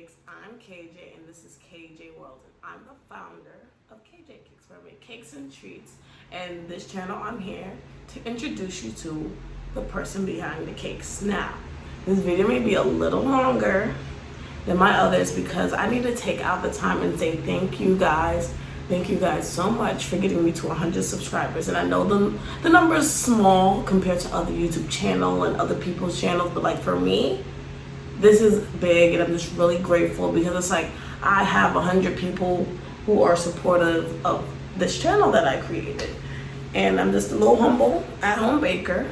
Cupcakes. I'm Kayjay and this is Kayjay World, and I'm the founder of Kayjay Cakes, where I make cakes and treats. And this channel, I'm here to introduce you to the person behind the cakes. Now, this video may be a little longer than my others because I need to take out the time and say thank you guys. Thank you guys so much for getting me to 100 subscribers. And I know the number is small compared to other YouTube channel and other people's channels, but like for me, this is big, and I'm just really grateful because it's like I have 100 people who are supportive of this channel that I created. And I'm just a little humble at-home baker.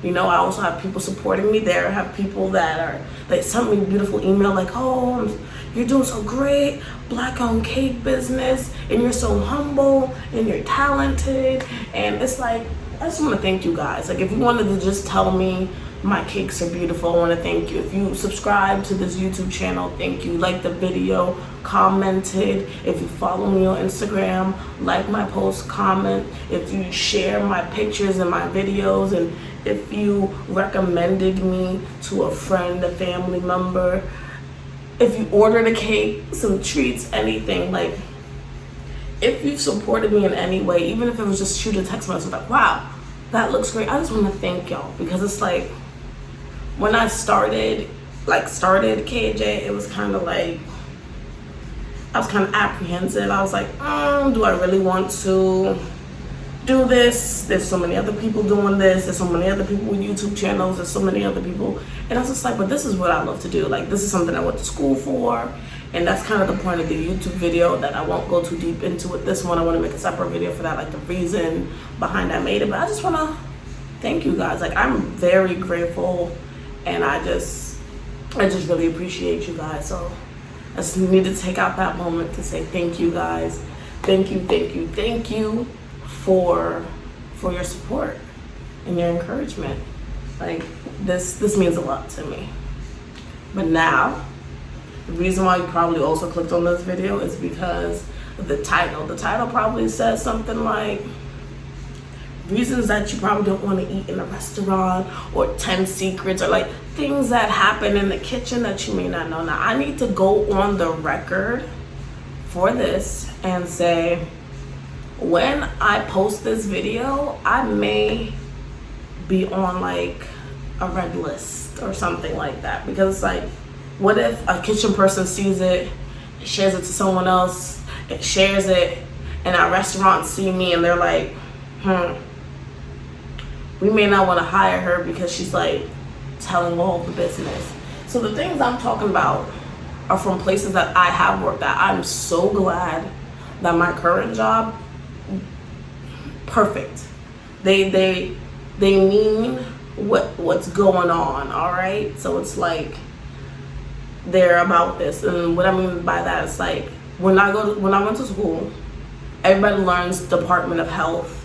You know, I also have people supporting me there. I have people that sent me a beautiful email like, oh, you're doing so great, Black-owned cake business, and you're so humble, and you're talented. And it's like, I just want to thank you guys. Like, if you wanted to just tell me my cakes are beautiful, I want to thank you. If you subscribe to this YouTube channel, thank you. Like the video, commented. If you follow me on Instagram, like my post, comment. If you share my pictures and my videos, and if you recommended me to a friend, a family member, if you ordered a cake, some treats, anything, like if you've supported me in any way, even if it was just shoot a text message like, wow, that looks great, I just want to thank y'all. Because it's like, when I started Kayjay, it was kind of like, I was kind of apprehensive. I was like, do I really want to do this? There's so many other people doing this. There's so many other people with YouTube channels. There's so many other people. And I was just like, but this is what I love to do. Like, this is something I went to school for. And that's kind of the point of the YouTube video that I won't go too deep into with this one. I want to make a separate video for that, like the reason behind I made it. But I just want to thank you guys. Like, I'm very grateful. And I just really appreciate you guys. So I just need to take out that moment to say thank you guys. Thank you for your support and your encouragement. Like, this means a lot to me. But now, the reason why you probably also clicked on this video is because of the title. The title probably says something like reasons that you probably don't want to eat in a restaurant, or 10 secrets, or like things that happen in the kitchen that you may not know. Now, I need to go on the record for this and say, when I post this video, I may be on like a red list or something like that. Because it's like, what if a kitchen person sees it, shares it to someone else, it shares it, and our restaurants see me and they're like, we may not want to hire her because she's like telling all the business. So the things I'm talking about are from places that I have worked at. I'm so glad that my current job, perfect. They mean what's going on, all right? So it's like they're about this. And what I mean by that is like, when I went to school, everybody learns Department of Health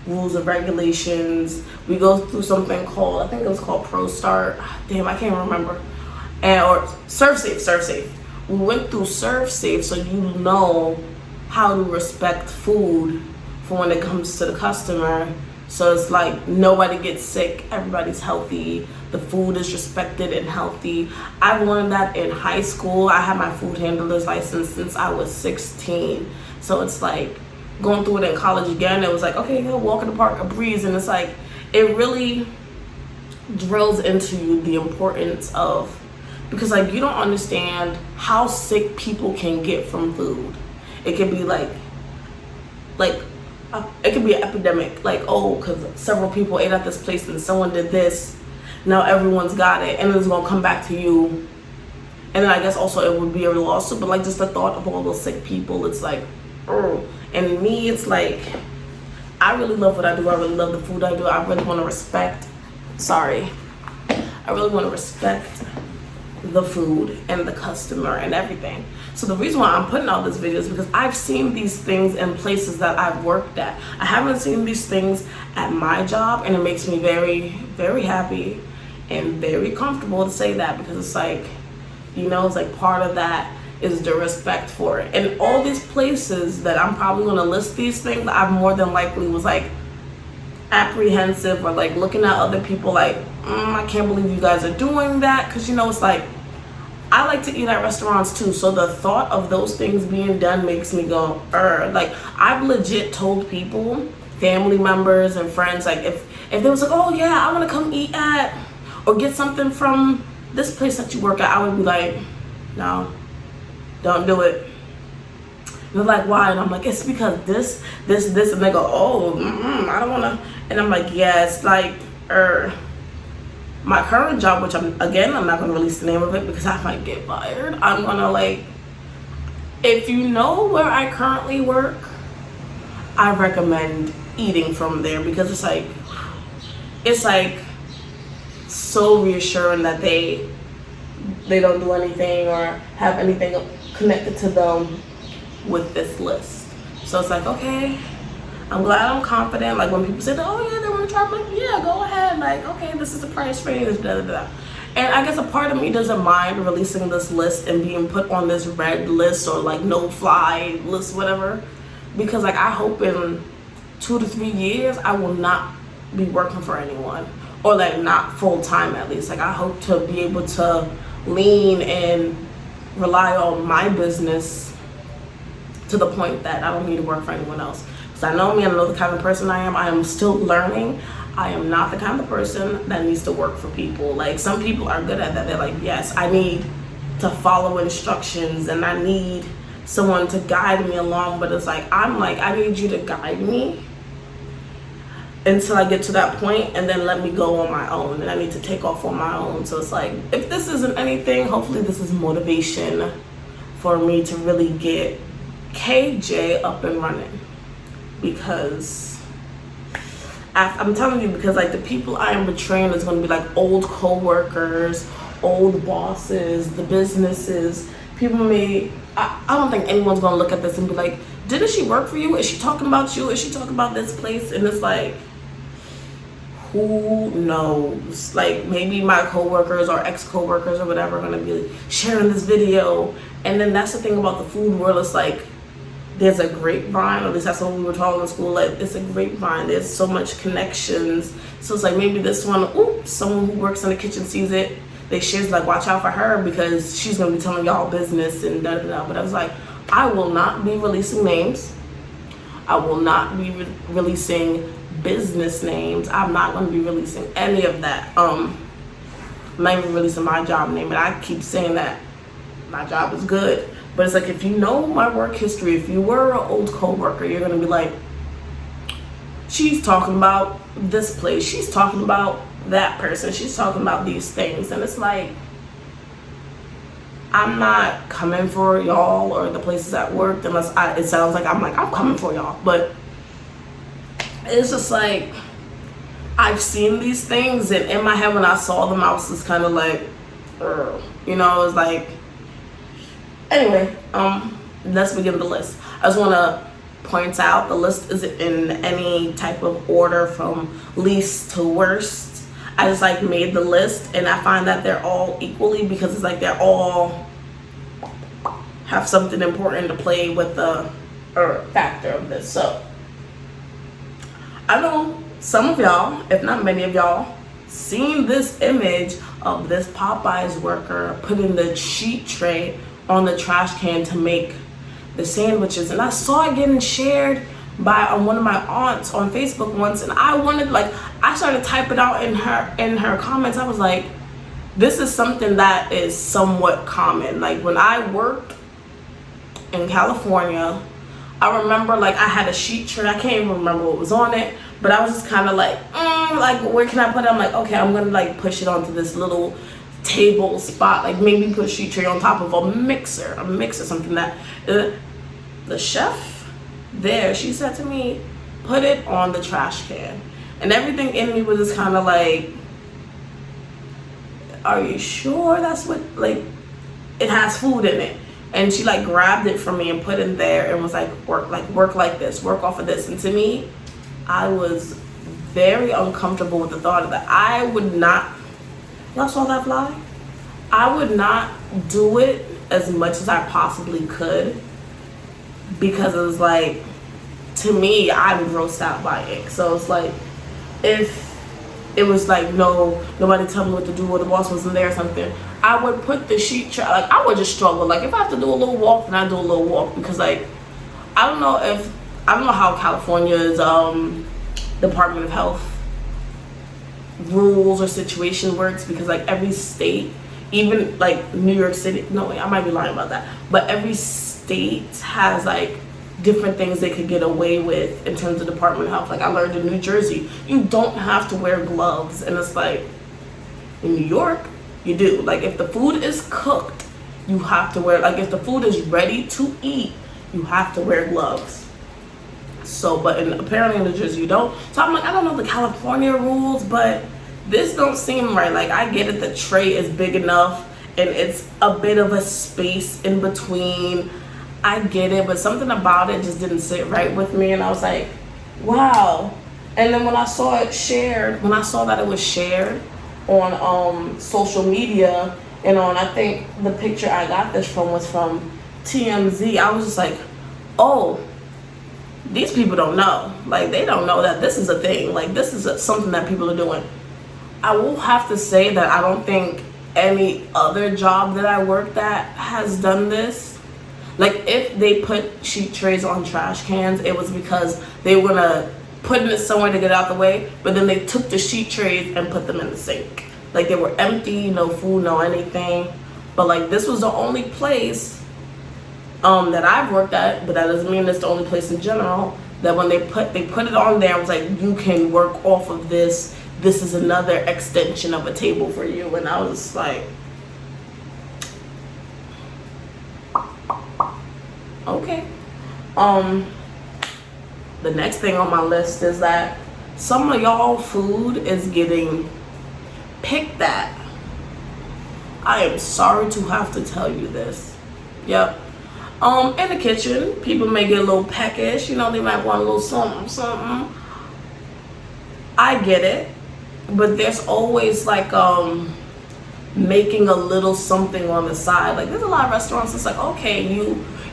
rules and regulations. We go through something called, I think it was called Pro Start. Damn, I can't remember. Or Serve Safe. We went through Serve Safe, so you know how to respect food for when it comes to the customer. So it's like nobody gets sick, everybody's healthy, the food is respected and healthy. I've learned that in high school. I had my food handler's license since I was 16. So it's like going through it in college again, it was like, okay, go walk in the park, a breeze. And it's like, it really drills into you the importance of, because like you don't understand how sick people can get from food. It could be like it could be an epidemic, like, oh, because several people ate at this place and someone did this, now everyone's got it, and it's gonna come back to you. And then I guess also it would be a lawsuit, but like just the thought of all those sick people, it's like, oh. And me, it's like, I really love what I do. I really love the food I do. I really want to respect the food and the customer and everything. So the reason why I'm putting out this video is because I've seen these things in places that I've worked at. I haven't seen these things at my job, and it makes me very, very happy and very comfortable to say that, because it's like, you know, it's like part of that is the respect for it. And all these places that I'm probably gonna list these things, I more than likely was like apprehensive or like looking at other people like, I can't believe you guys are doing that. Because, you know, it's like I like to eat at restaurants too, so the thought of those things being done makes me go, like, I've legit told people, family members and friends, like, if they was like, oh yeah, I want to come eat at or get something from this place that you work at, I would be like, no, don't do it. And they're like, why? And I'm like, it's because this, and they go, oh, I don't want to. And I'm like, yeah, it's like, my current job, which I'm not going to release the name of it because I might get fired. I'm going to, like, if you know where I currently work, I recommend eating from there because it's like so reassuring that they don't do anything or have anything connected to them with this list. So it's like, okay, I'm glad I'm confident. Like when people say, oh yeah, they want to try, I'm like, yeah, go ahead. Like, okay, this is the price range, da da da. And I guess a part of me doesn't mind releasing this list and being put on this red list or like no fly list, whatever, because like I hope in 2 to 3 years I will not be working for anyone, or like not full time at least. Like I hope to be able to lean and rely on my business to the point that I don't need to work for anyone else. Because I know me, I know the kind of person I am. I am still learning. I am not the kind of person that needs to work for people. Like some people are good at that. They're like, yes, I need to follow instructions and I need someone to guide me along. But it's like, I'm like, I need you to guide me until I get to that point and then let me go on my own. And I need to take off on my own. So it's like, if this isn't anything, hopefully this is motivation for me to really get Kayjay up and running. Because I'm telling you, because like the people I am betraying is going to be like old co-workers, old bosses, the businesses. People I don't think anyone's going to look at this and be like, didn't she work for you? Is she talking about you? Is she talking about this place? And it's like, who knows? Like maybe my co-workers or ex-co-workers or whatever are going to be sharing this video. And then that's the thing about the food world. It's like, there's a grapevine, or at least that's what we were taught in school, like it's a grapevine, there's so much connections. So it's like maybe this one, someone who works in the kitchen sees it, they share, like watch out for her because she's gonna be telling y'all business and da da da. But I was like, I will not be releasing names. I will not be releasing business names. I'm not gonna be releasing any of that. I'm not even releasing my job name, and I keep saying that my job is good. But it's like, if you know my work history, if you were an old co-worker, you're going to be like, she's talking about this place. She's talking about that person. She's talking about these things. And it's like, I'm not coming for y'all or the places at work unless it sounds like I'm coming for y'all. But it's just like, I've seen these things. And in my head, when I saw them, I was just kind of like, you know, it was like, anyway, let's begin the list. I just want to point out the list isn't in any type of order from least to worst. I just like made the list and I find that they're all equally, because it's like they're all have something important to play with the factor of this. So I know some of y'all, if not many of y'all, seen this image of this Popeyes worker putting the sheet tray on the trash can to make the sandwiches, and I saw it getting shared by one of my aunts on Facebook once, and I wanted, like, I started typing out in her comments. I was like, this is something that is somewhat common. Like when I worked in California, I remember like I had a sheet tray. I can't even remember what was on it, but I was just kind of like where can I put it? I'm like, okay, I'm gonna like push it onto this little table spot, like maybe put a sheet tray on top of a mixer, something that the chef there, she said to me, put it on the trash can. And everything in me was just kind of like, are you sure that's what, like, it has food in it? And she like grabbed it from me and put it there and was like, work like this, work off of this. And to me, I was very uncomfortable with the thought of that. I would not, y'all saw that fly? I would not do it as much as I possibly could, because it was like, to me, I'm grossed out by it. So it's like, if it was like, no, nobody tell me what to do, or the boss wasn't there or something, I would put the sheet tray, like I would just struggle. Like if I have to do a little walk, then I do a little walk, because like I don't know how California's Department of Health rules or situation works, because like every state, even like New York City, no wait, I might be lying about that, but every state has like different things they could get away with in terms of Department of Health. Like I learned in New Jersey, you don't have to wear gloves, and it's like in New York, you do. Like if the food is cooked, you have to wear, like if the food is ready to eat, you have to wear gloves. So, but apparently in New Jersey you don't. So I'm like, I don't know the California rules, but this don't seem right. Like I get it, the tray is big enough and it's a bit of a space in between. I get it, but something about it just didn't sit right with me, and I was like, wow. And then when I saw it shared, when I saw that it was shared on social media, and on, I think the picture I got this from was from TMZ, I was just like, oh, these people don't know. Like they don't know that this is a thing. Like this is something that people are doing. I will have to say that I don't think any other job that I worked at has done this. Like if they put sheet trays on trash cans, it was because they were gonna put it somewhere to get out the way, but then they took the sheet trays and put them in the sink. Like they were empty, no food, no anything. But like this was the only place that I've worked at, but that doesn't mean it's the only place in general, that when they put it on there, I was like, you can work off of this. This is another extension of a table for you. And I was like, okay. The next thing on my list is that some of y'all food is getting picked at. I am sorry to have to tell you this. Yep. In the kitchen, people may get a little peckish, you know, they might want a little something. I get it, but there's always like making a little something on the side. Like there's a lot of restaurants that's like, okay,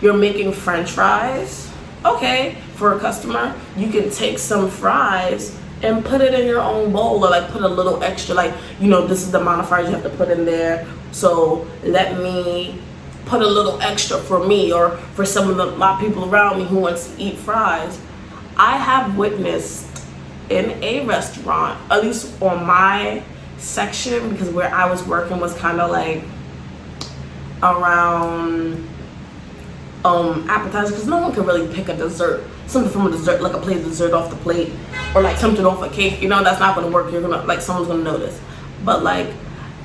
you're making French fries. Okay, for a customer, you can take some fries and put it in your own bowl, or like put a little extra, like, you know, this is the amount of fries you have to put in there, so let me put a little extra for me or for some of my people around me who wants to eat fries. I have witnessed in a restaurant, at least on my section, because where I was working was kind of like around appetizers, because no one can really pick a dessert, something from a dessert, like a plate of dessert off the plate, or like something off a cake, you know, that's not going to work. You're gonna, like, someone's gonna notice. But like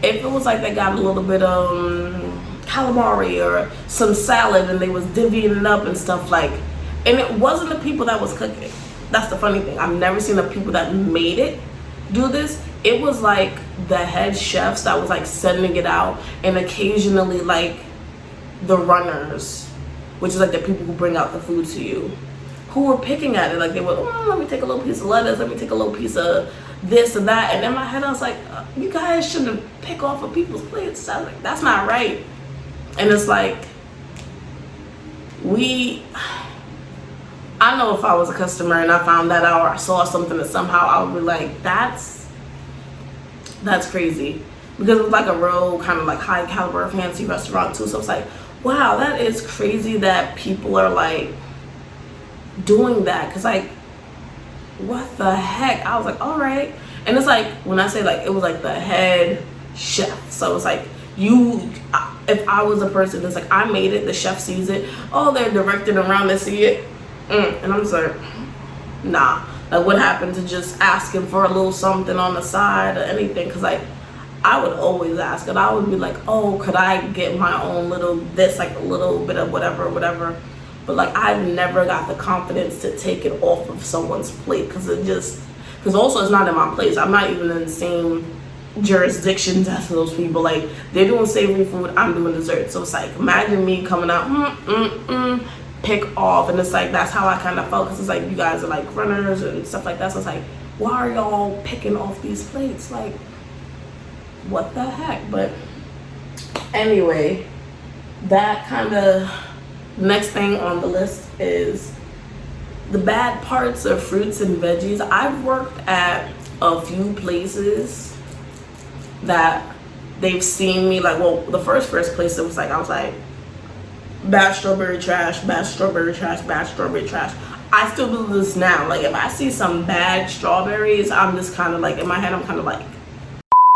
if it was like they got a little bit of calamari or some salad and they was divvying it up and stuff, like, and it wasn't the people that was cooking. That's the funny thing. I've never seen the people that made it do this. It was like the head chefs that was like sending it out, and occasionally like the runners, which is like the people who bring out the food to you, who were picking at it. Like they were, let me take a little piece of lettuce, let me take a little piece of this and that. And in my head I was like, you guys shouldn't pick off of people's plates. I was like, that's not right. And it's like, I know if I was a customer and I found that out, or I saw something that somehow I would be like, that's crazy. Because it was like a real kind of like high caliber fancy restaurant too. So it's like, wow, that is crazy that people are like doing that. Because like, what the heck? I was like, all right. And it's like, when I say like, it was like the head chef. So it's like, if I was a person that's like, I made it, the chef sees it, oh, they're directing around, they see it, and I'm just like, nah. Like, what happened to just asking for a little something on the side or anything? Because like, I would always ask, and I would be like, oh, could I get my own little this, like a little bit of whatever. But like, I never got the confidence to take it off of someone's plate, because also it's not in my place. I'm not even in the same jurisdictions as those people. Like, they're doing savory food, I'm doing dessert. So it's like, imagine me coming out, pick off. And it's like, that's how I kind of felt, because it's like, you guys are like runners and stuff like that. So it's like, why are y'all picking off these plates? Like, what the heck? But anyway, that kind of, next thing on the list is the bad parts of fruits and veggies. I've worked at a few places that they've seen me, like, well, the first place, it was like, I was like, bad strawberry trash, bad strawberry trash, bad strawberry trash. I still do this now. Like, if I see some bad strawberries, I'm just kind of like, in my head, I'm kind of like,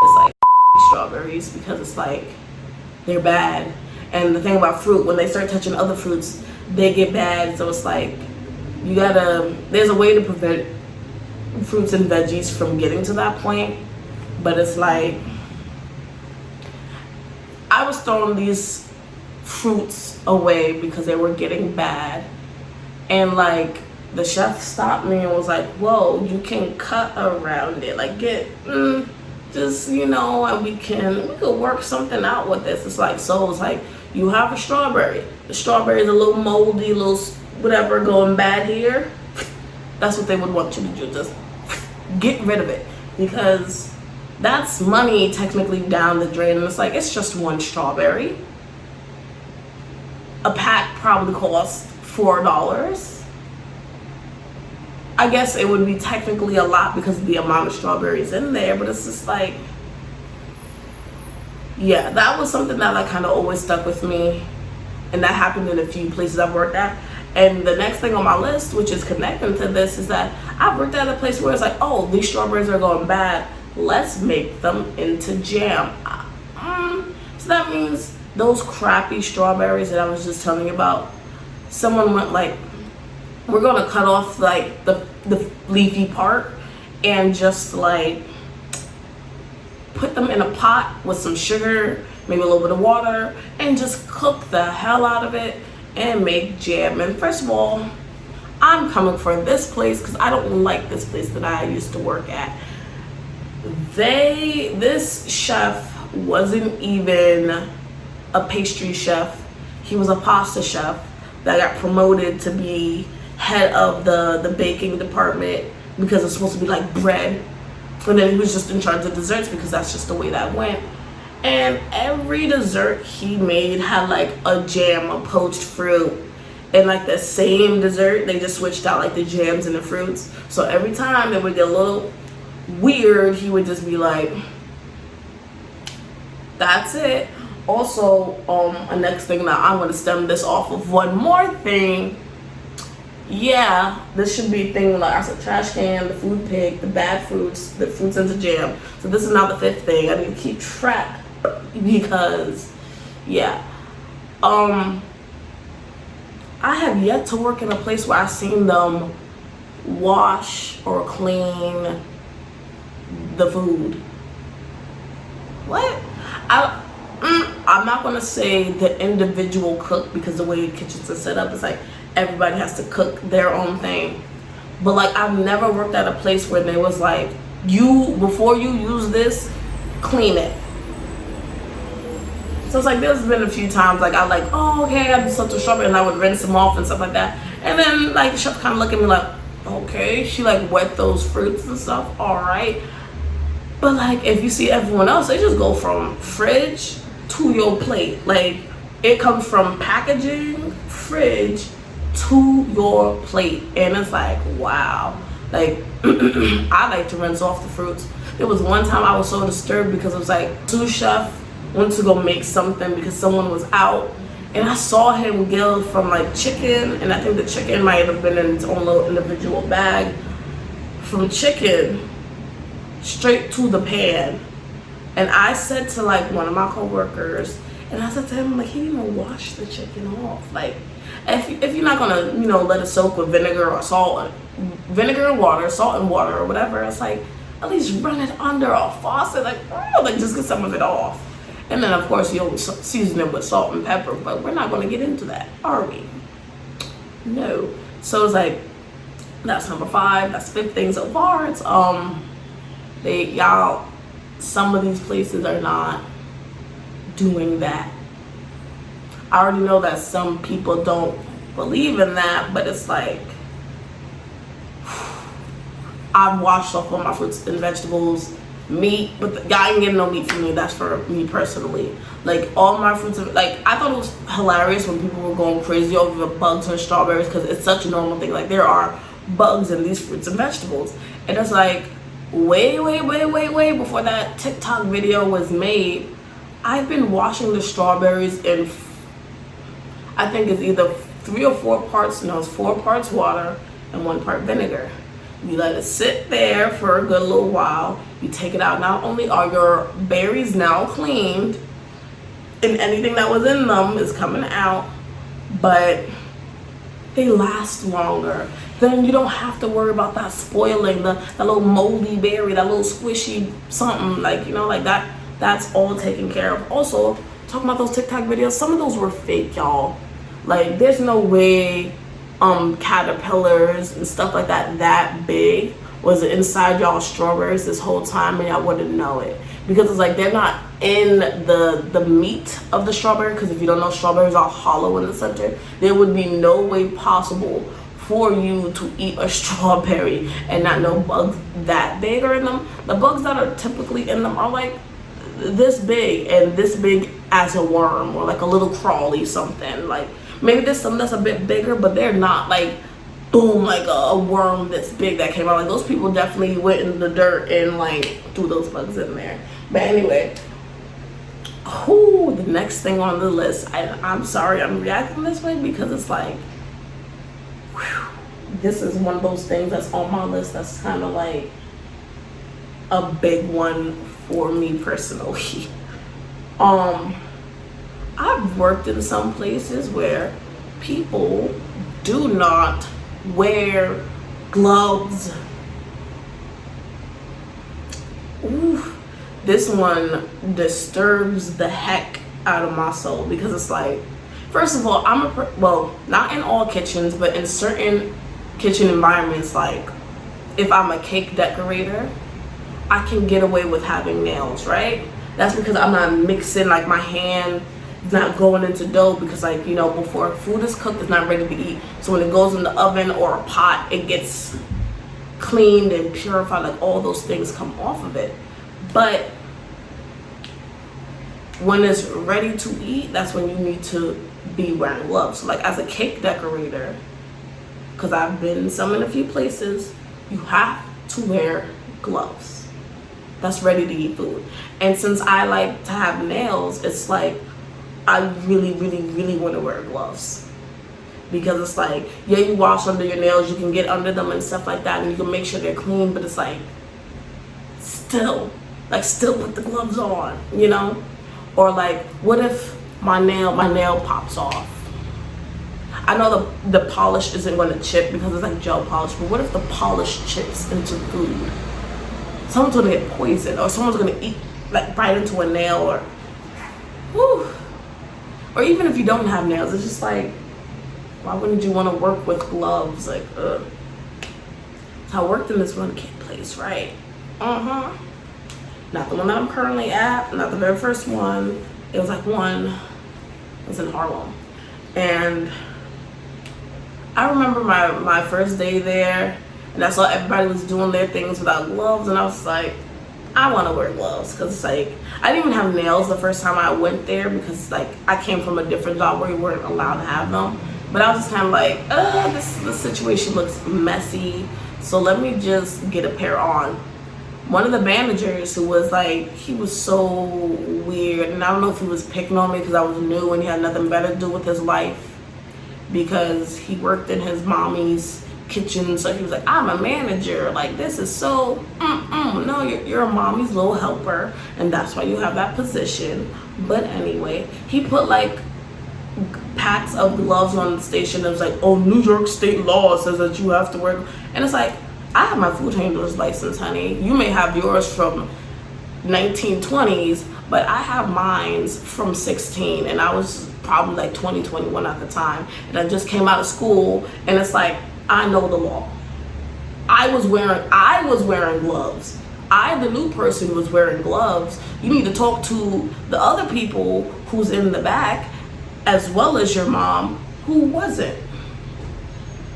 it's like strawberries, because it's like, they're bad. And the thing about fruit, when they start touching other fruits, they get bad. So it's like, you gotta, there's a way to prevent fruits and veggies from getting to that point. But it's like, I was throwing these fruits away because they were getting bad. And like, the chef stopped me and was like, whoa, you can cut around it. Like, just, you know, and we could work something out with this. It's like, so it's like, you have a strawberry. The strawberry is a little moldy, little whatever going bad here. That's what they would want you to do. Just get rid of it, because that's money technically down the drain. And it's like, it's just one strawberry. A pack probably costs $4. I guess it would be technically a lot because of the amount of strawberries in there, but it's just like, yeah, that was something that like kind of always stuck with me, and that happened in a few places I've worked at. And the next thing on my list, which is connecting to this, is that I've worked at a place where it's like, oh, these strawberries are going bad, let's make them into jam. So that means those crappy strawberries that I was just telling you about, someone went like, we're gonna cut off like the leafy part and just like put them in a pot with some sugar, maybe a little bit of water, and just cook the hell out of it and make jam. And first of all, I'm coming for this place because I don't like this place that I used to work at. This chef wasn't even a pastry chef. He was a pasta chef that got promoted to be head of the baking department because it's supposed to be like bread. And then he was just in charge of desserts because that's just the way that went. And every dessert he made had like a jam, a poached fruit. And like the same dessert, they just switched out like the jams and the fruits. So every time it would get a little weird, he would just be like, that's it. Also, a next thing that I'm going to stem this off of one more thing. Yeah, this should be a thing like I said, trash can, the food pig, the bad fruits, the fruits into jam. So this is now the 5th thing. I need to keep track because, yeah. I have yet to work in a place where I've seen them wash or clean the food. What? I'm not gonna say the individual cook because the way kitchens are set up is like everybody has to cook their own thing. But like I've never worked at a place where they was like, before you use this, clean it. So it's like there's been a few times like I'm like, oh okay, I do something strawberry, and I would rinse them off and stuff like that. And then like the chef kind of look at me like, okay, she like wet those fruits and stuff, all right. But like if you see everyone else, they just go from fridge to your plate. Like it comes from packaging, fridge to your plate, and it's like, wow. Like I like to rinse off the fruits. There was one time I was so disturbed because it was like sous chef went to go make something because someone was out, and I saw him go from like chicken, and I think the chicken might have been in its own little individual bag, from chicken straight to the pan. And I said to like one of my coworkers, and I said to him, like, he didn't even wash the chicken off. Like if you're not gonna, you know, let it soak with vinegar or salt, vinegar and water, salt and water or whatever, it's like at least run it under a faucet, like just get some of it off. And then of course you always season it with salt and pepper, but we're not gonna get into that, are we? No. So it's like, that's number 5, that's 5th thing so far. It's some of these places are not doing that. I already know that some people don't believe in that, but it's like, I've washed off all my fruits and vegetables, meat, but I ain't getting no meat from me. That's for me personally. Like all my fruits, like I thought it was hilarious when people were going crazy over the bugs or strawberries because it's such a normal thing. Like there are bugs in these fruits and vegetables, and it's like way before that TikTok video was made, I've been washing the strawberries in, I think it's either 3 or 4 parts, no, it's 4 parts water and 1 part vinegar. You let it sit there for a good little while. You take it out. Not only are your berries now cleaned and anything that was in them is coming out, but they last longer. Then you don't have to worry about that spoiling, that little moldy berry, that little squishy something, like, you know, like that. That's all taken care of. Also, talking about those TikTok videos, some of those were fake, y'all. Like, there's no way caterpillars and stuff like that big was inside y'all strawberries this whole time and y'all wouldn't know it, because it's like they're not in the meat of the strawberry, because if you don't know, strawberries are hollow in the center. There would be no way possible for you to eat a strawberry and not know bugs that big are in them. The bugs that are typically in them are like this big, and this big as a worm, or like a little crawly something. Like, maybe there's some that's a bit bigger, but they're not like, boom, like a worm that's big that came out. Like, those people definitely went in the dirt and like threw those bugs in there. But anyway, the next thing on the list, I'm sorry I'm reacting this way, because it's like, this is one of those things that's on my list that's kind of like a big one for me personally. I've worked in some places where people do not wear gloves. Ooh, this one disturbs the heck out of my soul, because it's like, first of all, well, not in all kitchens, but in certain kitchen environments, like if I'm a cake decorator, I can get away with having nails, right? That's because I'm not mixing, like my hand is not going into dough, because, like, you know, before food is cooked, it's not ready to eat. So when it goes in the oven or a pot, it gets cleaned and purified, like all those things come off of it. But when it's ready to eat, that's when you need to be wearing gloves. So like as a cake decorator, because I've been in a few places, you have to wear gloves. That's ready to eat food. And since I like to have nails, it's like I really, really, really want to wear gloves, because it's like, yeah, you wash under your nails, you can get under them and stuff like that, and you can make sure they're clean, but it's like still put the gloves on, you know? Or like, what if my nail pops off? I know the polish isn't going to chip because it's like gel polish, but what if the polish chips into food? Someone's going to get poisoned, or someone's going to eat, like, bite into a nail, or whew. Or even if you don't have nails, it's just like, why wouldn't you want to work with gloves? Like, ugh. So I worked in this one cake place, right? Not the one that I'm currently at, not the very first one. It was like one, it was in Harlem. And I remember my first day there, and I saw everybody was doing their things without gloves, and I was like, I want to wear gloves, because it's like, I didn't even have nails the first time I went there, because like I came from a different job where you weren't allowed to have them. But I was just kind of like, this situation looks messy, so let me just get a pair on. One of the managers, who was like, he was so weird, and I don't know if he was picking on me because I was new and he had nothing better to do with his life, because he worked in his mommy's kitchen, so he was like, I'm a manager, like, this is so no, you're a mommy's little helper, and that's why you have that position. But anyway, he put like packs of gloves on the station. It was like, oh, New York state law says that you have to wear, and it's like, I have my food handler's license, honey. You may have yours from 1920s, but I have mine from 16, and I was probably like 20, 21 at the time, and I just came out of school, and it's like, I know the law. I was wearing gloves. I, the new person, was wearing gloves. You need to talk to the other people who's in the back, as well as your mom, who wasn't.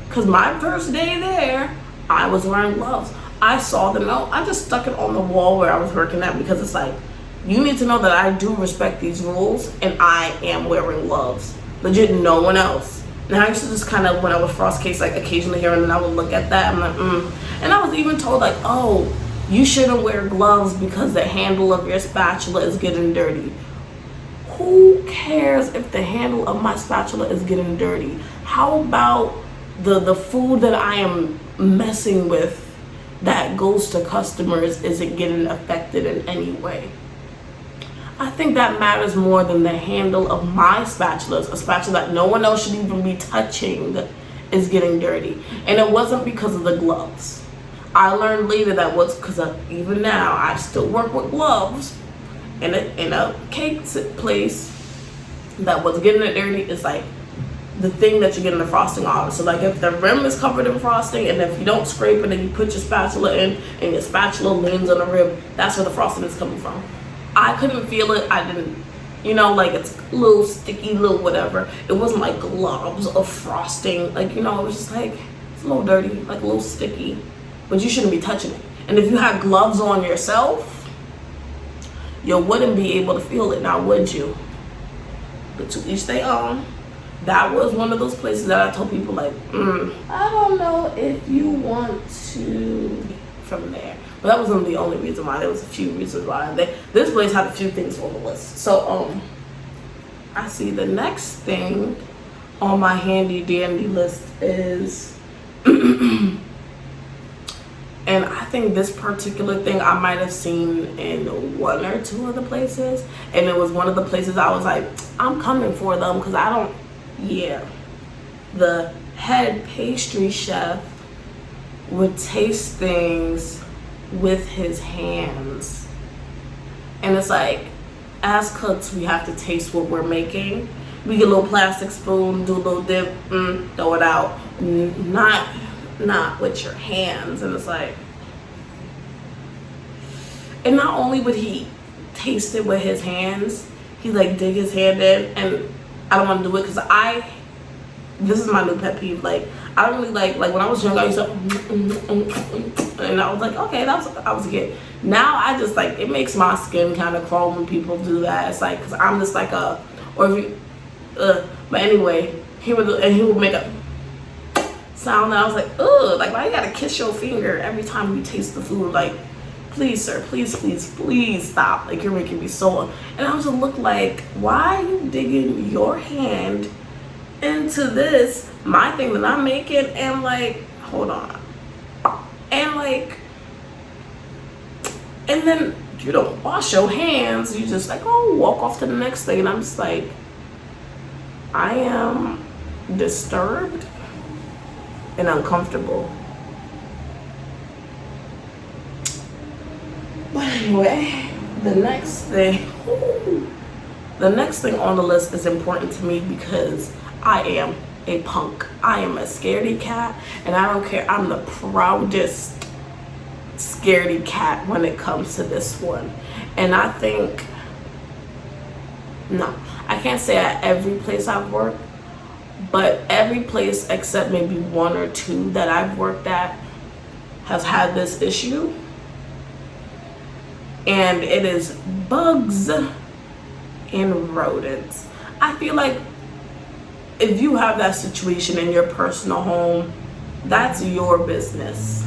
Because my first day there, I was wearing gloves. I saw the note. I just stuck it on the wall where I was working at, because it's like, you need to know that I do respect these rules, and I am wearing gloves. Legit, no one else. And I used to just kind of, when I was frost cakes, like occasionally here and then I would look at that, I'm like, And I was even told like, oh, you shouldn't wear gloves because the handle of your spatula is getting dirty. who cares if the handle of my spatula is getting dirty? How about the food that I am messing with that goes to customers isn't getting affected in any way? I think that matters more than the handle of my spatulas, a spatula that no one else should even be touching, is getting dirty. And it wasn't because of the gloves. I learned later that was because even now I still work with gloves in a cake place. That what's getting it dirty is like the thing that you're getting the frosting on. So like if the rim is covered in frosting and if you don't scrape it and you put your spatula in and your spatula leans on the rim, that's where the frosting is coming from. I couldn't feel it. I didn't, like it's a little sticky, little whatever. It wasn't like globs of frosting. Like, it was just like, it's a little dirty, like a little sticky, but you shouldn't be touching it. And if you had gloves on yourself, you wouldn't be able to feel it now, would you? But to each their own. That was one of those places that I told people like, I don't know if you want to from there. But that wasn't the only reason why. There was a few reasons why. This place had a few things on the list. So I see the next thing on my handy dandy list is and I think this particular thing I might have seen in one or two other places, and it was one of the places I was like, I'm coming for them because the head pastry chef would taste things with his hands. And it's like, as cooks, we have to taste what we're making. We get a little plastic spoon, do a little dip, throw it out. Not with your hands. And it's like, and not only would he taste it with his hands, he like dig his hand in, and I don't want to do it because this is my new pet peeve. Like, I don't really like when I was young, I used to, and I was like, okay, I was a kid. Now I just like, it makes my skin kind of crawl when people do that. It's like, cause I'm just like but anyway, he would make a sound, and I was like, ugh, like why you gotta kiss your finger every time you taste the food? Like, please, sir, please stop. Like, you're making me so. And I was just look like, why are you digging your hand into this, my thing that I'm making, and like, hold on, and like, and then you don't wash your hands, you just like, oh, walk off to the next thing. And I'm just like, I am disturbed and uncomfortable. But anyway, the next thing on the list is important to me because I am a punk. I am a scaredy cat, and I don't care. I'm the proudest scaredy cat when it comes to this one. And I think, no, I can't say at every place I've worked, but every place except maybe one or two that I've worked at has had this issue. And it is bugs and rodents. I feel like if you have that situation in your personal home, that's your business.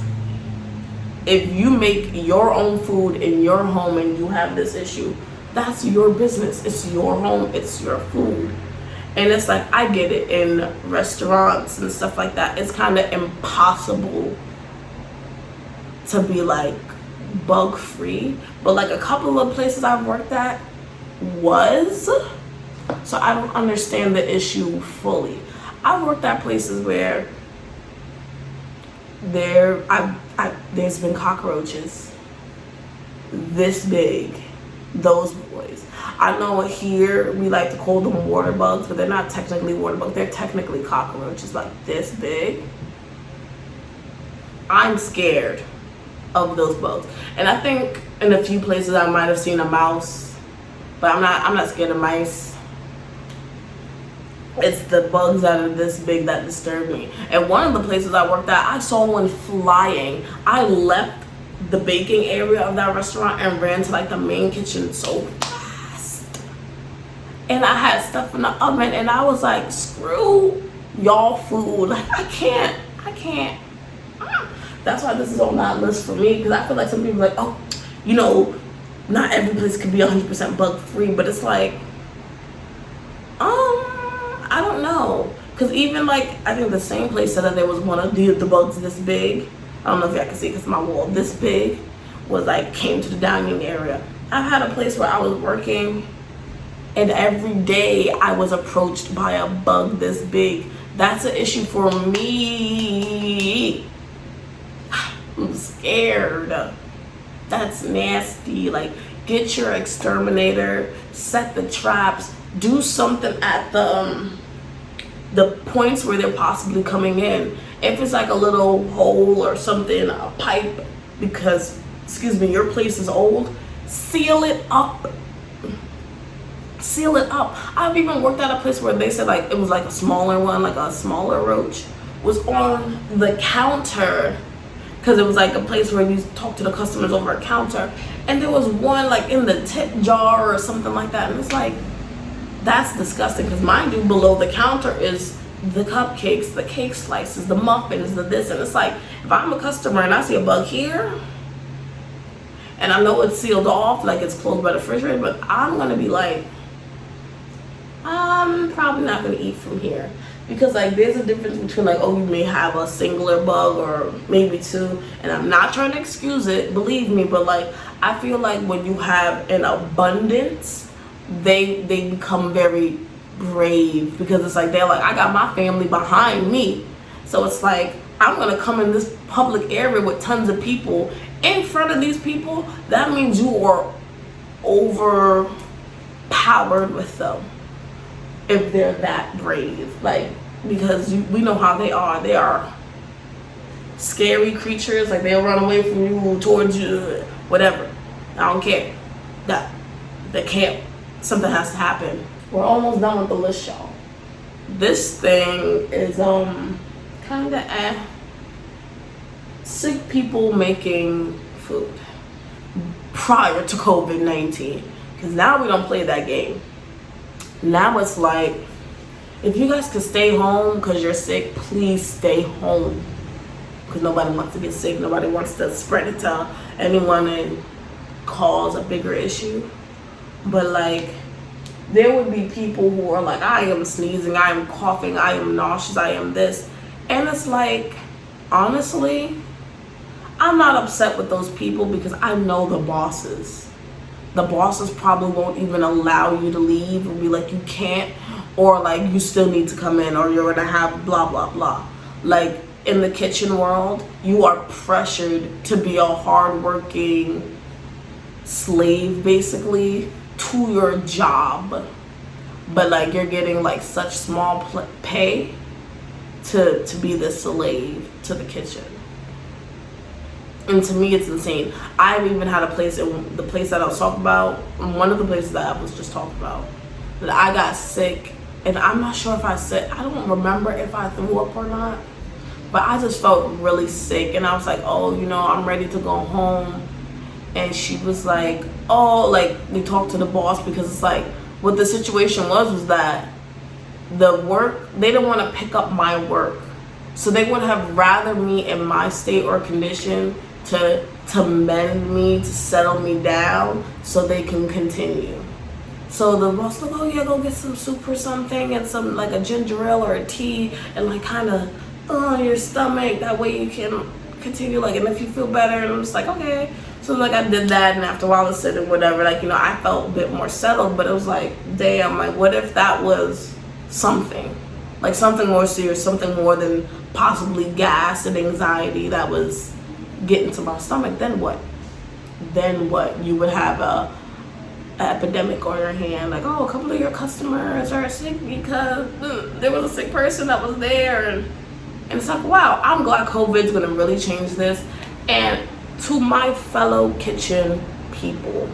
If you make your own food in your home and you have this issue, that's your business. It's your home, it's your food. And it's like, I get it, in restaurants and stuff like that, it's kind of impossible to be like bug free, but like a couple of places I've worked at was, so I don't understand the issue fully. I've worked at places where there's been cockroaches this big, those boys. I know here we like to call them water bugs, but they're not technically water bugs, they're technically cockroaches like this big. I'm scared of those bugs. And I think in a few places I might have seen a mouse, but I'm not scared of mice. It's the bugs that are this big that disturb me. And one of the places I worked at, I saw one flying. I left the baking area of that restaurant and ran to like the main kitchen so fast. And I had stuff in the oven and I was like, screw y'all food. Like, I can't. That's why this is on that list for me, because I feel like some people are like, oh, not every place can be 100% bug free, but it's like, Because even like, I think the same place said that there was one of the bugs this big. I don't know if y'all can see because my wall this big was like, came to the dining area. I've had a place where I was working and every day I was approached by a bug this big. That's an issue for me. I'm scared. That's nasty. Like, get your exterminator, set the traps, do something at the points where they're possibly coming in. If it's like a little hole or something, a pipe, because, excuse me, your place is old, seal it up. Seal it up. I've even worked at a place where they said like it was like a smaller one, like a smaller roach was on the counter, because it was like a place where you talk to the customers over a counter, and there was one like in the tip jar or something like that, and it's like, that's disgusting. Because mind you, below the counter is the cupcakes, the cake slices, the muffins, the this, and it's like, if I'm a customer and I see a bug here and I know it's sealed off, like it's closed by the refrigerator, but I'm gonna be like, I'm probably not gonna eat from here. Because like, there's a difference between like, oh, you may have a singular bug or maybe two, and I'm not trying to excuse it, believe me, but like, I feel like when you have an abundance, they become very brave, because it's like, they're like, I got my family behind me, so it's like, I'm gonna come in this public area with tons of people in front of these people. That means you are overpowered with them if they're that brave, like, because we know how they are scary creatures. Like, they'll run away from you, towards you, whatever. I don't care. That they can't. Something has to happen. We're almost done with the list, y'all. This thing is kind of sick people making food prior to COVID-19, because now we don't play that game. Now it's like, if you guys could stay home because you're sick, please stay home, because nobody wants to get sick. Nobody wants to spread it to anyone and cause a bigger issue. But like, there would be people who are like, I am sneezing, I am coughing, I am nauseous, I am this, and it's like, honestly, I'm not upset with those people, because I know the bosses probably won't even allow you to leave and be like, you can't, or like, you still need to come in, or you're gonna have blah blah blah. Like, in the kitchen world, you are pressured to be a hardworking slave basically to your job, but like, you're getting like such small pay to be the slave to the kitchen. And to me, it's insane. I've even had a place, in the place that I was talking about, one of the places that I was just talking about, that I got sick, and I'm not sure if I don't remember if I threw up or not, but I just felt really sick, and I was like, oh, you know, I'm ready to go home. And she was like, oh, like, we talked to the boss, because it's like, what the situation was that the work, they didn't want to pick up my work. So they would have rather me in my state or condition to mend me, to settle me down, so they can continue. So the boss like, oh yeah, go get some soup or something, and some like a ginger ale or a tea, and like kind of your stomach, that way you can continue, like, and if you feel better. And I'm just like, okay. So like, I did that, and after a while I said it, whatever, like, you know, I felt a bit more settled. But it was like, damn, like, what if that was something, like something more serious, something more than possibly gas and anxiety that was getting to my stomach? Then what? You would have a epidemic on your hand, like, oh, a couple of your customers are sick because there was a sick person that was there, and it's like, wow, I'm glad COVID's gonna really change this. And to my fellow kitchen people,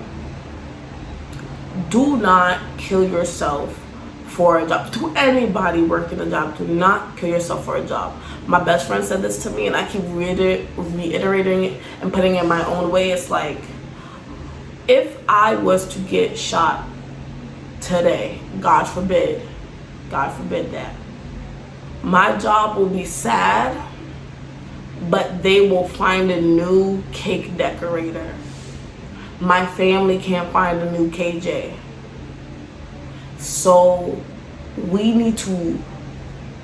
do not kill yourself for a job. To anybody working a job, do not kill yourself for a job. My best friend said this to me, and I keep reiterating it and putting it in my own way. It's like, if I was to get shot today, God forbid that, my job will be sad, but they will find a new cake decorator. My family can't find a new Kayjay. So we need to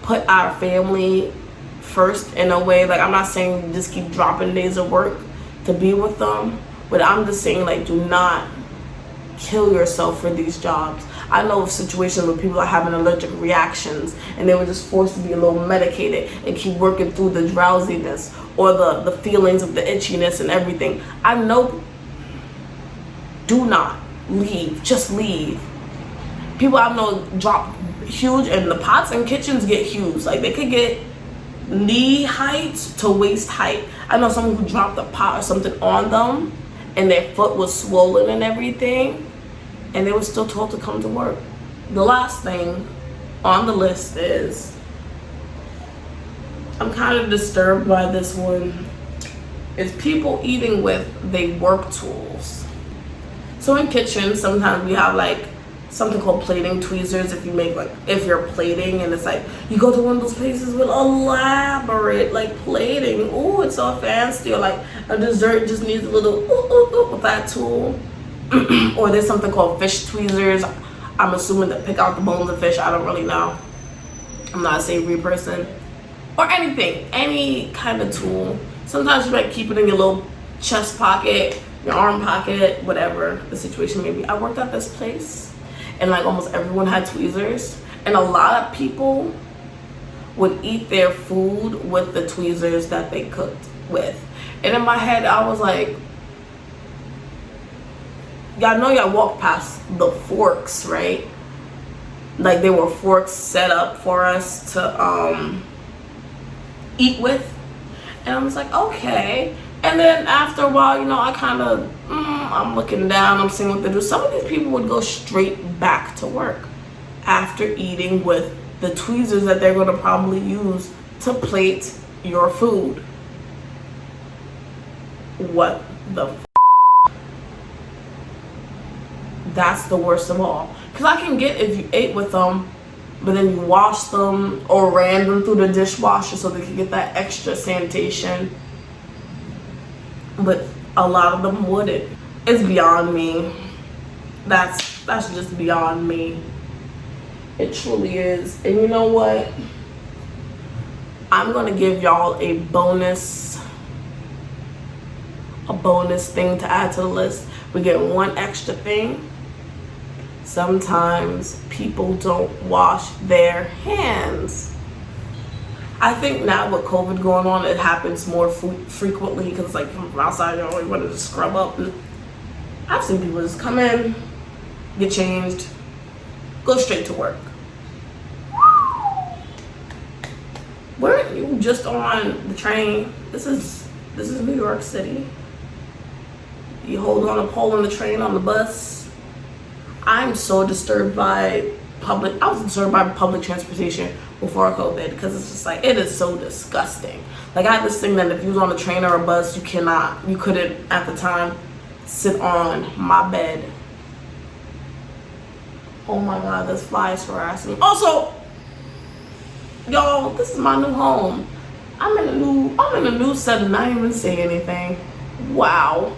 put our family first in a way. Like, I'm not saying just keep dropping days of work to be with them, but I'm just saying, like, do not kill yourself for these jobs. I know of situations where people are having allergic reactions and they were just forced to be a little medicated and keep working through the drowsiness or the feelings of the itchiness and everything. I know. Do not leave. Just leave. People I know drop huge, and the pots and kitchens get huge. Like, they could get knee height to waist height. I know someone who dropped a pot or something on them and their foot was swollen and everything, and they were still told to come to work. The last thing on the list is, I'm kind of disturbed by this one, is people eating with their work tools. So in kitchens, sometimes we have like something called plating tweezers. If you're plating, and it's like you go to one of those places with elaborate like plating, oh, it's so fancy, or like a dessert just needs a little with that tool. Or there's something called fish tweezers. I'm assuming to pick out the bones of fish. I don't really know. I'm not a savory person. Or anything, any kind of tool. Sometimes you might keep it in your little chest pocket, your arm pocket, whatever the situation may be. I worked at this place, and like almost everyone had tweezers, and a lot of people would eat their food with the tweezers that they cooked with. And in my head, I was like, y'all know y'all walk past the forks, right? Like, there were forks set up for us to eat with. And I was like, okay. And then after a while, I kind of, I'm looking down, I'm seeing what they do. Some of these people would go straight back to work after eating with the tweezers that they're going to probably use to plate your food. What the That's the worst of all. Because I can get if you ate with them, but then you wash them or ran them through the dishwasher so they can get that extra sanitation. But a lot of them wouldn't. It's beyond me. That's just beyond me. It truly is. And you know what? I'm gonna give y'all a bonus thing to add to the list. We get one extra thing. Sometimes people don't wash their hands. I think now with COVID going on, it happens more frequently because like from outside, you want to just scrub up. And I've seen people just come in, get changed, go straight to work. Weren't you just on the train? This is New York City. You hold on a pole on the train, on the bus. I'm so disturbed by I was disturbed by public transportation before COVID because it's just like, it is so disgusting. Like, I had this thing that if you was on a train or a bus, you couldn't at the time sit on my bed. Oh my God, this fly is harassing me. Also, y'all, this is my new home. I'm in a new setting. I didn't even say anything. Wow.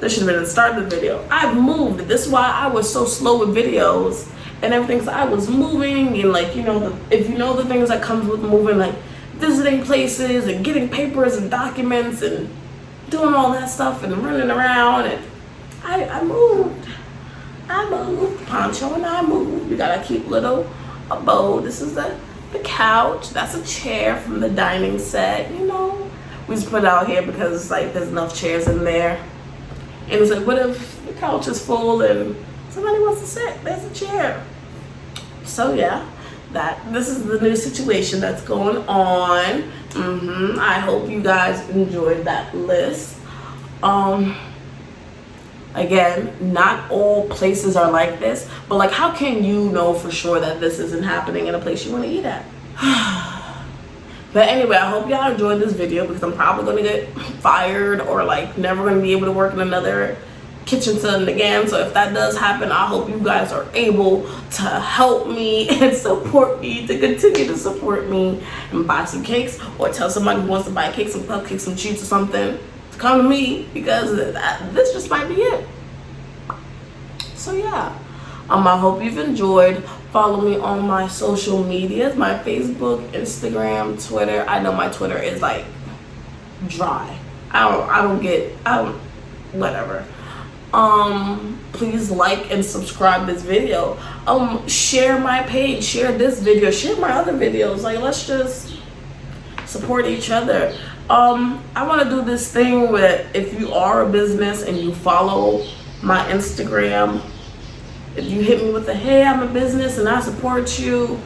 This should have been the start of the video. I've moved. This is why I was so slow with videos and everything. So I was moving, and like, if you know the things that comes with moving, like visiting places and getting papers and documents and doing all that stuff and running around, and I moved. Poncho and I moved. We got a cute little abode. This is the couch. That's a chair from the dining set. We just put it out here because it's like there's enough chairs in there. And it's like, what if the couch is full and somebody wants to sit? There's a chair. So yeah, this is the new situation that's going on. I hope you guys enjoyed that list. Again, not all places are like this, but like, how can you know for sure that this isn't happening in a place you want to eat at? But anyway, I hope y'all enjoyed this video because I'm probably going to get fired or like never going to be able to work in another kitchen setting again. So if that does happen, I hope you guys are able to help me and support me, to continue to support me and buy some cakes, or tell somebody who wants to buy cakes, some cupcakes, some treats or something, to come to me, because this just might be it. So yeah, I hope you've enjoyed. Follow me on my social medias, my Facebook, Instagram, Twitter. I know my Twitter is like dry. Whatever. Please like and subscribe this video. Share my page, share this video, share my other videos. Like, let's just support each other. I want to do this thing where if you are a business and you follow my Instagram, if you hit me with a, hey, I'm a business and I support you,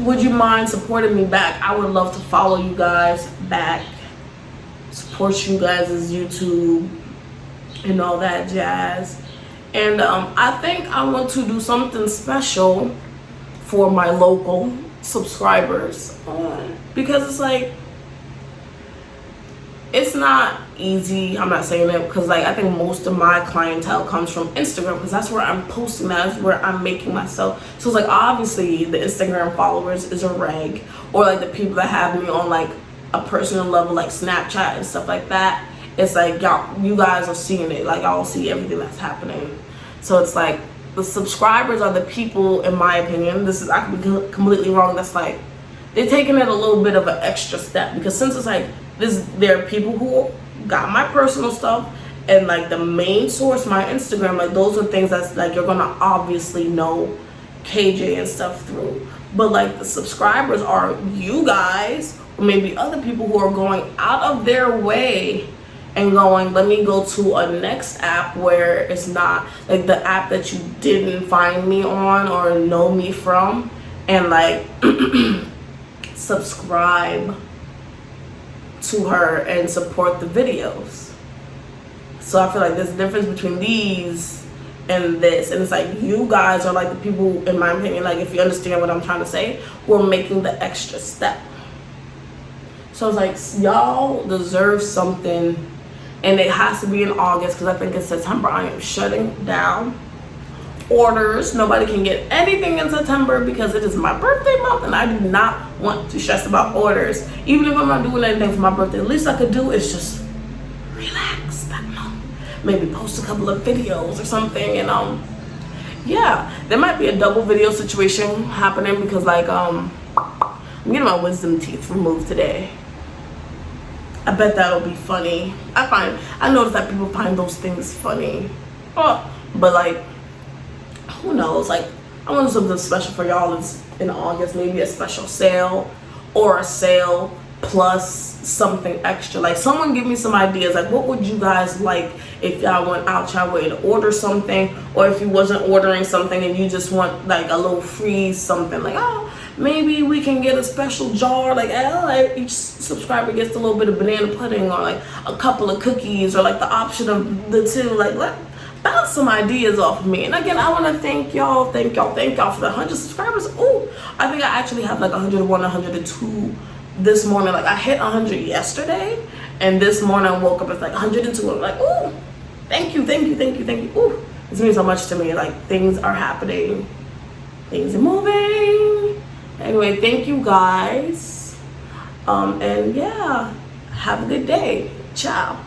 would you mind supporting me back? I would love to follow you guys back, support you guys' YouTube and all that jazz. And I think I want to do something special for my local subscribers, because it's like, it's not easy. I'm not saying that because like I think most of my clientele comes from Instagram, because that's where I'm posting, that's where I'm making myself. So it's like, obviously the Instagram followers is a reg, or like the people that have me on like a personal level, like Snapchat and stuff like that. It's like, y'all, you guys are seeing it, like y'all see everything that's happening. So it's like, the subscribers are the people, in my opinion, I could be completely wrong, that's like, they're taking it a little bit of an extra step, because since it's like, there are people who got my personal stuff, and like the main source, my Instagram, like those are things that's like, you're gonna obviously know KJ and stuff through. But like the subscribers are you guys, or maybe other people who are going out of their way and going, let me go to a next app where it's not like the app that you didn't find me on or know me from, and like subscribe to her and support the videos. So I feel like there's a difference between these and this, and it's like, you guys are like the people, in my opinion, like if you understand what I'm trying to say, who are making the extra step. So it's like, y'all deserve something, and it has to be in August, because I think in September I am shutting down orders. Nobody can get anything in September because it is my birthday month, and I do not want to stress about orders. Even if I'm not doing anything for my birthday, the least I could do is just relax that month. Maybe post a couple of videos or something, and yeah, there might be a double video situation happening, because like I'm getting my wisdom teeth removed today. I bet that'll be funny. I notice that people find those things funny. But like, who knows? Like, I want something special for y'all in August, maybe a special sale, or a sale plus something extra. Like, someone give me some ideas. Like, what would you guys like if y'all went out y'all way to order something, or if you wasn't ordering something and you just want like a little free something, like, oh, maybe we can get a special jar, like each subscriber gets a little bit of banana pudding, or like a couple of cookies, or like the option of the two. Like, bounce some ideas off of me. And again, I want to thank y'all for the 100 subscribers. Ooh, I think I actually have like 101, 102 this morning. Like, I hit 100 yesterday, and this morning I woke up at like 102. I'm like, ooh, thank you. Ooh, this means so much to me. Like, things are happening, things are moving. Anyway, thank you guys, and yeah, have a good day. Ciao.